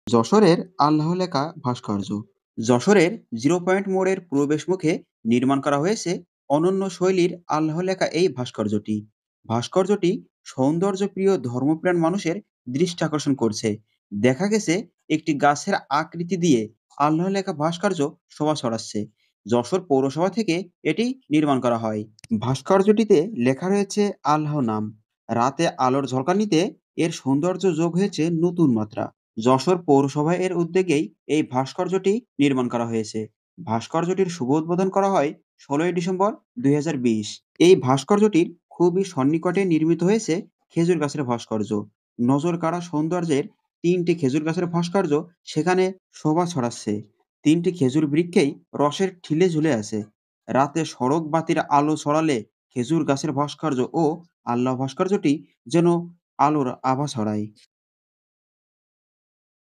যশোরের আল্লাহ লেখা ভাস্কর্য। যশোরের জিরো পয়েন্ট মোড়ের প্রবেশমুখে নির্মাণ করা হয়েছে অনন্য শৈলীর আল্লাহ লেখা এই ভাস্কর্যটি। ভাস্কর্যটি সৌন্দর্যপ্রিয় ধর্মপ্রাণ মানুষের দৃষ্টি আকর্ষণ করছে। দেখা গেছে একটি গাছের আকৃতি দিয়ে আল্লাহ লেখা ভাস্কর্য শোভা ছড়াচ্ছে। যশোর পৌরসভা থেকে এটি নির্মাণ করা হয়। ভাস্কর্যটিতে লেখা রয়েছে আল্লাহ নাম। রাতে আলোর ঝলকানিতে এর সৌন্দর্য যোগ হয়েছে নতুন মাত্রা। যশোর পৌরসভা এর উদ্যোগেই এই ভাস্কর্যটি নির্মাণ করা হয়েছে। ভাস্কর্যটির শুভ উদ্বোধন করা হয় ১৬ই ডিসেম্বর ২০২০। এই ভাস্কর্যটির খুবই সন্নিকটে নির্মিত হয়েছে খেজুর গাছের ভাস্কর্য। নজর কাড়া সৌন্দর্যের ৩টি খেজুর গাছের ভাস্কর্য সেখানে শোভা ছড়াচ্ছে। ৩টি খেজুর বৃক্ষেই রসের ঠিলে ঝুলে আছে। রাতে সড়ক বাতির আলো ছড়ালে খেজুর গাছের ভাস্কর্য ও আল্লাহ ভাস্কর্যটি যেন আলোর আভা ছড়ায়।